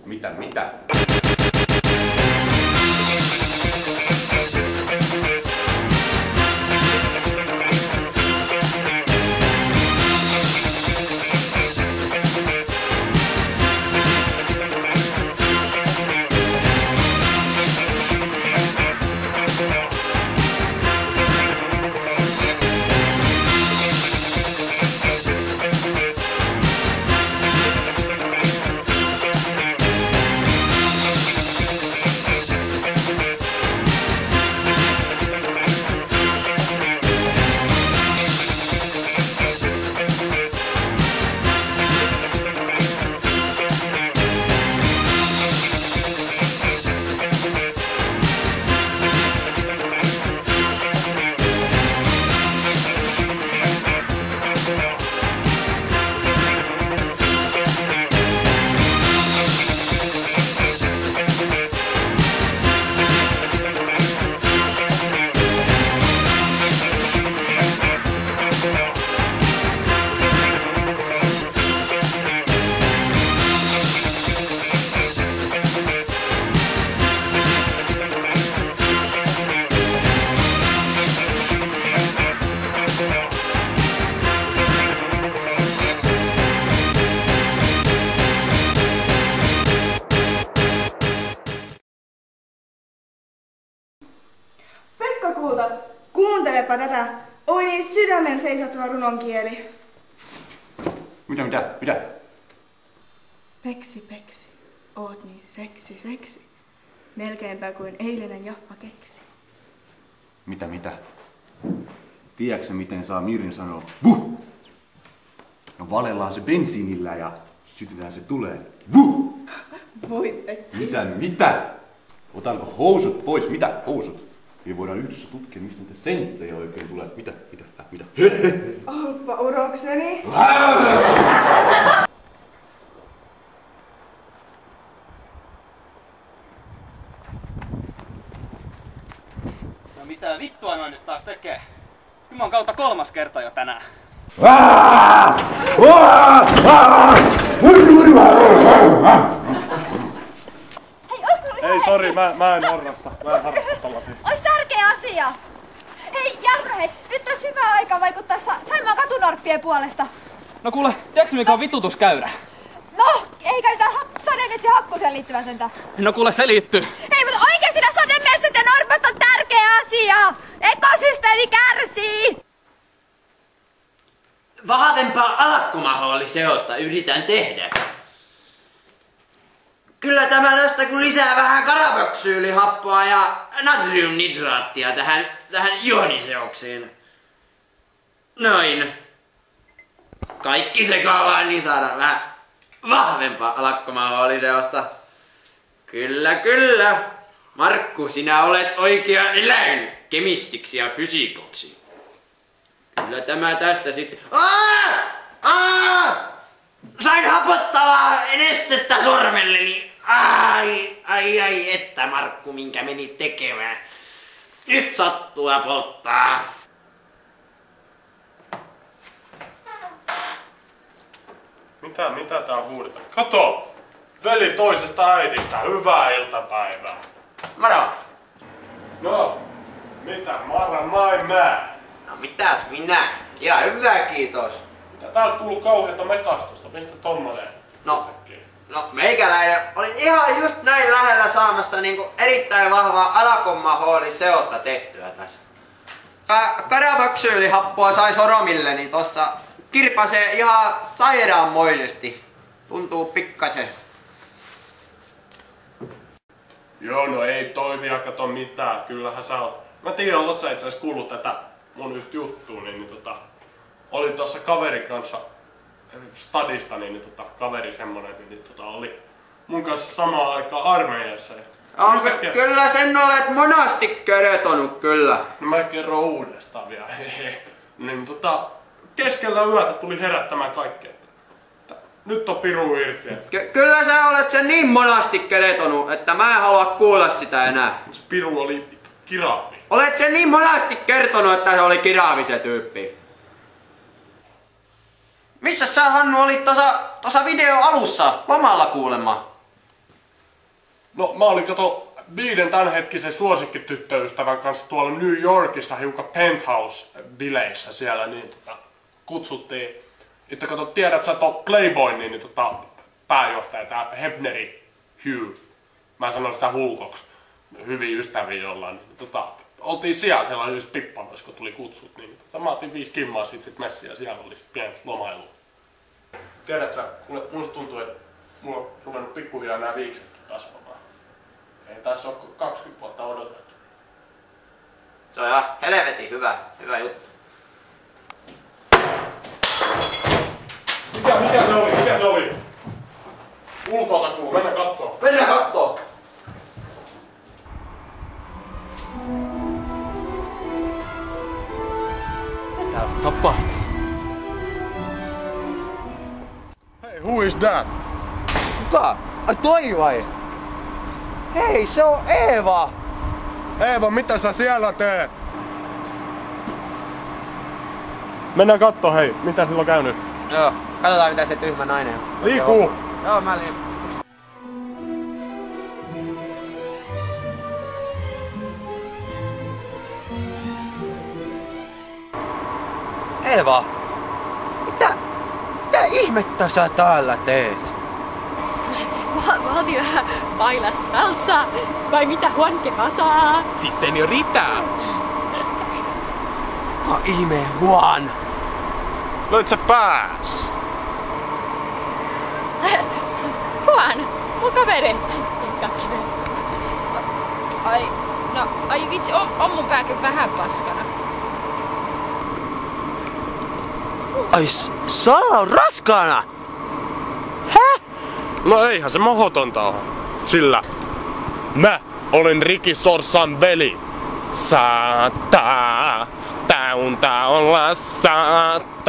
Mitä? Kuuntelepa tätä. Oi niin sydämen seisottava runonkieli. Mitä? Peksi, oot niin seksi. Melkeinpä kuin eilinen Jaffa keksi. Mitä? Tiedätkö miten saa Mirin sanoa vuh? No valellaan se bensiinillä ja sytytään se tuleen. Vuh! Voi Pekki. Mitä? Otanko housut pois? Mitä housut? Niin voidaan yhdessä tutkia, mistä niitä senttejä oikein tulee. Mitä? Olpa urokseni. No mitä vittua noin nyt taas tekee? Juman kautta 3. kerta jo tänään. Ei, sori, mä en harrasta tällaisia. Ois tärkeä asia. Hei, Jarno, nyt olisi hyvä aika vaikuttaa Saimaan katunorppien puolesta. No kuule, tiedätkö mikä on vitutuskäyrä? No, ei käytä sademetsien hakkuuseen liittyvä sentä. No kuule, se liittyy. Hei, mutta oikeesti nämä sademetsät ja norpat on tärkeä asia. Ekosysteemi kärsii. Vahvempaa alakkumahooliseosta yritän tehdä. Kyllä tämä tästä kun lisää vähän karaboksyylihappoa ja natriumnitraattia tähän ioniseokseen. Noin. Kaikki sekavaan, niin saadaan vähän vahvempaa alakkumahooliseosta. Kyllä. Markku, sinä olet oikea eläin kemistiksi ja fysiikoksi. Kyllä tämä tästä sitten... Sain hapottavaa nestettä sormelleni. Ai, että Markku, minkä menit tekemään. Nyt sattuu ja polttaa. Mitä tää huudetaan? Kato! Veli toisesta äidistä, hyvää iltapäivää. Moro. No, mitä? Mä. No mitäs minä? Ja hyvä, kiitos. Täältä kuuluu kauheata mekastusta, mistä tommonen? No meikäläinen oli ihan just näin lähellä saamassa niinku erittäin vahvaa alakommahooliseosta tehtyä tässä. Karaboksyylihappoa sai soromille, niin tossa kirpasee ihan sairaanmoisesti. Tuntuu pikkasen. Joo, no ei toimia, kato mitään. Kyllähän sä oot. Mä tiedän, oot sä itse asiassa kuullut tätä mun yhtä juttua, niin olin tossa kaverin kanssa stadista, niin kaveri semmonen, niin oli mun kanssa samaan aikaan armeijassa. Kyllä sen olet monasti kertonut, kyllä. No mä kerron uudestaan vielä. Niin keskellä yötä tuli herättämään kaikkea. Nyt on piru irti. Kyllä sä olet sen niin monasti kertonut, että mä en halua kuulla sitä enää. Se piru oli kirahvi. Olet sen niin monasti kertonut, että se oli kirahvi se tyyppi. Missä sä, Hannu, olit tossa video alussa lomalla kuulemma? No mä olin viiden tämänhetkisen suosikkityttöystävän kanssa tuolla New Yorkissa hiukan penthouse-bileissä siellä, niin kutsuttiin, että tiedät sä Playboyn, niin pääjohtaja, tää Hefneri Hugh, mä sanon sitä Huukoksi, hyvin ystäviä ollaan, niin oltiin siellä yhdessä pippanoissa, kun tuli kutsut, niin mä otin 5 kimmaa sit messiä, siellä oli sit pienet lomailua. Tiedät sä, musta tuntuu, että mulla on ruvennut pikkuhiljaa nää viikset kasvamaan. Ei tässä ole 20 vuotta odotettu. Se on ihan helvetin hyvä juttu. Mikä se oli? Mikä se oli? Ulkoilta kuuluu, mennään kattoo. Mennään kattoo! Mitä täällä tapahtuu? Hey, who is that? Kuka? Ai toi vai? Hei, se on Eeva! Eeva, mitä sä siellä teet? Mennään kattoo, hei. Mitä sillä on käynyt? Joo, katsotaan mitä se tyhmä nainen on. Liikuu! Joo, mä liikun. Eeva! Mitä ihmettä sä täällä teet? Mä otin vähän baila salsa. Vai mitä, Juan, que pasa? Si señorita! Kuka ihme Juan? Löit sä pääs? Juan, mun kaveri. Ai vitsi, on mun pääkin vähän paskana. Ai, Salla on raskaana! Häh? No eihän se mahdotonta ole. Sillä mä olen Ricky Sorsan veli. Saattaa, taunta olla saattaa.